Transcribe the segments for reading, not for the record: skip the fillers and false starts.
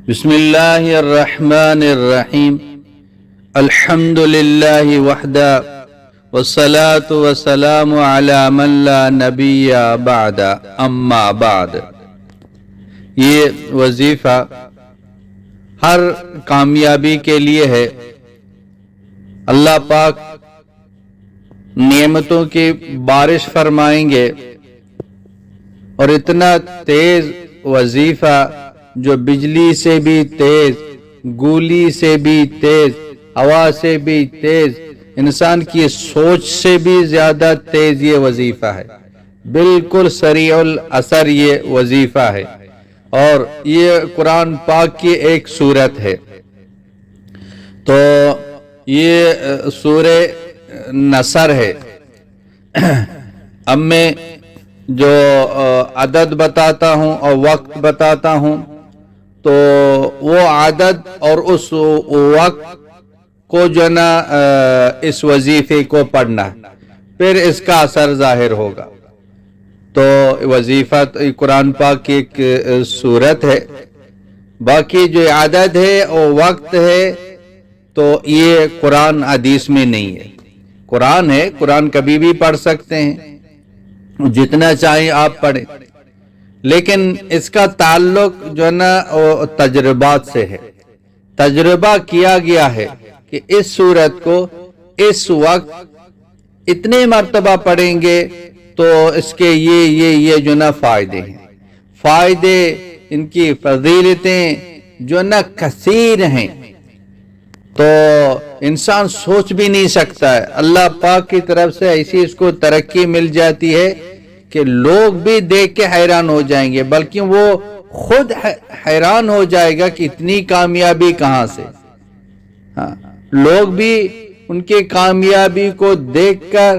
بسم اللہ الرحمن الرحیم الحمد للہ وحدہ والصلاة والسلام علی من لا نبی بعد اما بعد۔ یہ وظیفہ ہر کامیابی کے لیے ہے۔ اللہ پاک نعمتوں کی بارش فرمائیں گے اور اتنا تیز وظیفہ جو بجلی سے بھی تیز، گولی سے بھی تیز، ہوا سے بھی تیز، انسان کی سوچ سے بھی زیادہ تیز یہ وظیفہ ہے۔ بالکل سریع الاثر یہ وظیفہ ہے، اور یہ قرآن پاک کی ایک سورت ہے۔ تو یہ سورہ نصر ہے۔ اب میں جو عدد بتاتا ہوں اور وقت بتاتا ہوں، تو وہ عدد اور اس وقت کو جو نا اس وظیفے کو پڑھنا، پھر اس کا اثر ظاہر ہوگا۔ تو وظیفہ قرآن پاک کی ایک سورت ہے، باقی جو عدد ہے اور وقت ہے تو یہ قرآن حدیث میں نہیں ہے۔ قرآن ہے، قرآن کبھی بھی پڑھ سکتے ہیں، جتنا چاہیں آپ پڑھیں، لیکن اس کا تعلق جو ہے نا تجربات سے ہے۔ تجربہ کیا گیا ہے کہ اس سورت کو اس وقت اتنے مرتبہ پڑھیں گے تو اس کے یہ جو نا فائدے ہیں، فائدے، ان کی فضیلتیں جو نا کثیر ہیں، تو انسان سوچ بھی نہیں سکتا ہے۔ اللہ پاک کی طرف سے ایسی اس کو ترقی مل جاتی ہے کہ لوگ بھی دیکھ کے حیران ہو جائیں گے، بلکہ وہ خود حیران ہو جائے گا کہ اتنی کامیابی کہاں سے۔ لوگ بھی ان کی کامیابی کو دیکھ کر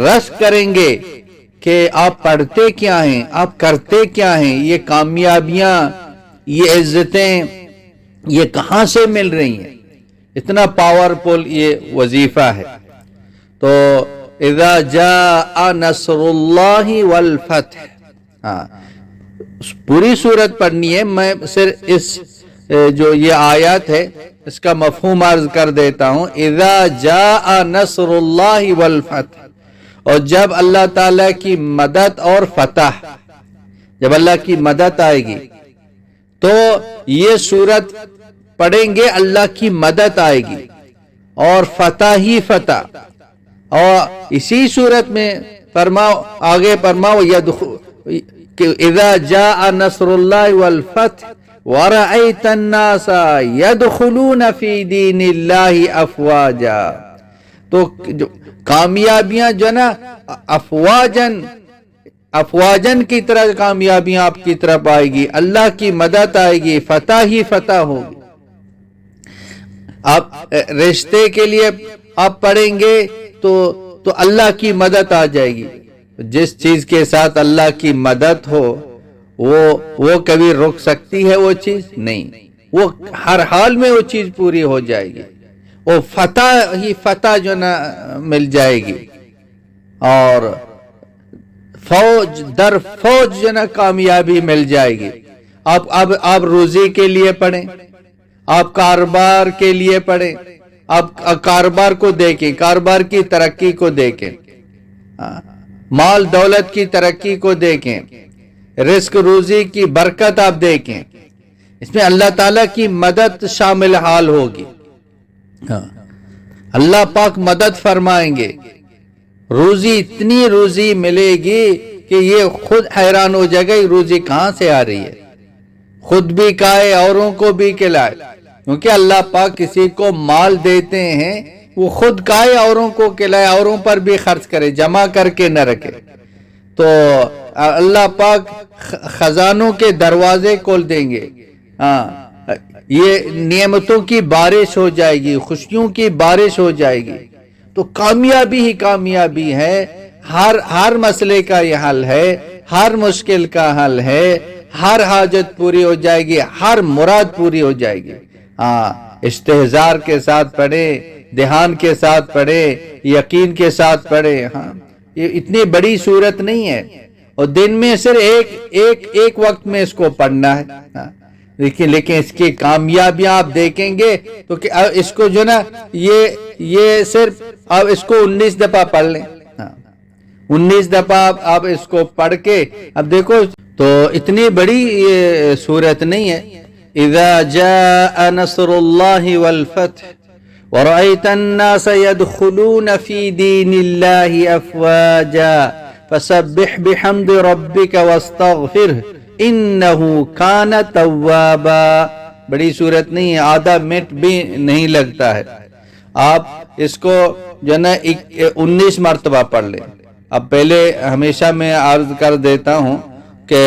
رشک کریں گے کہ آپ پڑھتے کیا ہیں، آپ کرتے کیا ہیں، یہ کامیابیاں، یہ عزتیں، یہ کہاں سے مل رہی ہیں۔ اتنا پاورفل یہ وظیفہ ہے۔ تو اذا جاء نصر اللہ والفتح، پوری صورت پڑھنی ہے، میں صرف اس جو یہ آیات ہے اس کا مفہوم عرض کر دیتا ہوں۔ اذا جاء نصر اللہ والفتح، اور جب اللہ تعالیٰ کی مدد اور فتح، جب اللہ کی مدد آئے گی تو یہ صورت پڑھیں گے، اللہ کی مدد آئے گی اور فتح ہی فتح۔ اور اسی صورت میں فرماؤ، آگے فرماؤ اذا جاء نصر اللہ والفتح ورأيت الناس يدخلون في دين اللہ افواجا۔ تو کامیابیاں جو نا افواجن کی طرح کامیابیاں آپ کی طرف آئے گی، اللہ کی مدد آئے گی، فتح ہی فتح ہوگی۔ آپ رشتے کے لیے آپ پڑھیں گے تو اللہ کی مدد آ جائے گی۔ جس چیز کے ساتھ اللہ کی مدد ہو وہ کبھی رک سکتی ہے؟ وہ چیز نہیں، وہ ہر حال میں وہ چیز پوری ہو جائے گی، وہ فتح ہی فتح جو نا مل جائے گی، اور فوج در فوج جو نا کامیابی مل جائے گی۔ آپ روزی کے لیے پڑھیں، آپ کاروبار کے لیے پڑھیں، آپ کاروبار کو دیکھیں، کاروبار کی ترقی کو دیکھیں، مال دولت کی ترقی کو دیکھیں، رزق روزی کی برکت آپ دیکھیں، اس میں اللہ تعالیٰ کی مدد شامل حال ہوگی۔ اللہ پاک مدد فرمائیں گے، روزی، اتنی روزی ملے گی کہ یہ خود حیران ہو جائے گا یہ روزی کہاں سے آ رہی ہے، خود بھی کھائے اوروں کو بھی کھلائے، کیونکہ اللہ پاک کسی کو مال دیتے ہیں وہ خود کھائے اوروں کو کھلائے، اوروں پر بھی خرچ کرے، جمع کر کے نہ رکھے۔ تو اللہ پاک خزانوں کے دروازے کھول دیں گے، یہ نعمتوں کی بارش ہو جائے گی، خوشیوں کی بارش ہو جائے گی۔ تو کامیابی ہی کامیابی ہے، ہر مسئلے کا یہ حل ہے، ہر مشکل کا حل ہے، ہر حاجت پوری ہو جائے گی، ہر مراد پوری ہو جائے گی۔ استحضار کے ساتھ پڑھے، دھیان کے ساتھ پڑھے، یقین کے ساتھ پڑھے۔ یہ اتنی بڑی صورت نہیں ہے، اور دن میں صرف ایک وقت میں اس کو پڑھنا ہے۔ لیکن اس کی کامیابیاں آپ دیکھیں گے تو کہ اس کو جو نا یہ صرف آپ اس کو 19 دفعہ پڑھ لیں، 19 دفعہ آپ اس کو پڑھ کے اب دیکھو تو اتنی بڑی یہ صورت نہیں ہے. اذا جاء نصر اللہ والفتح ورأيت الناس يدخلون في دين الله افواجا فسبح بحمد ربك واستغفره انه كان توابا. بڑی صورت نہیں ہے، آدھا منٹ بھی نہیں لگتا ہے. آپ اس کو جو نا 19 مرتبہ پڑھ لیں. اب پہلے ہمیشہ میں عرض کر دیتا ہوں کہ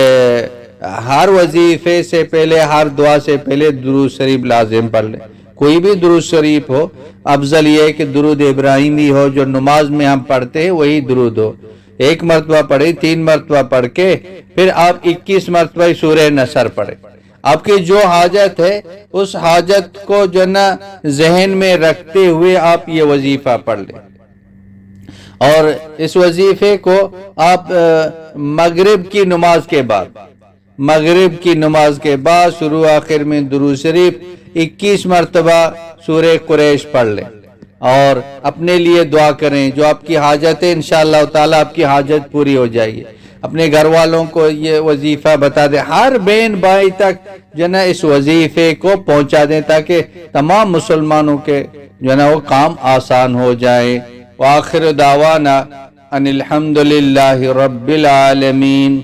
ہر وظیفے سے پہلے، ہر دعا سے پہلے درود شریف لازم پڑھ لیں. کوئی بھی درود شریف ہو، افضل یہ ہے کہ درود ابراہیمی ہو جو نماز میں ہم پڑھتے ہیں، وہی درود ہو. 1 مرتبہ پڑھیں، 3 مرتبہ پڑھ کے پھر آپ 21 مرتبہ سورہ نصر پڑھیں. آپ کی جو حاجت ہے اس حاجت کو جو نا ذہن میں رکھتے ہوئے آپ یہ وظیفہ پڑھ لیں. اور اس وظیفے کو آپ مغرب کی نماز کے بعد شروع آخر میں درود شریف 21 مرتبہ سورہ قریش پڑھ لیں اور اپنے لیے دعا کریں. جو آپ کی حاجت ہے انشاءاللہ تعالی آپ کی حاجت پوری ہو جائے گی. اپنے گھر والوں کو یہ وظیفہ بتا دیں، ہر بہن بھائی تک جو نا اس وظیفے کو پہنچا دیں تاکہ تمام مسلمانوں کے جو نا وہ کام آسان ہو جائے. وآخر دعوانا ان الحمد للہ رب العالمین.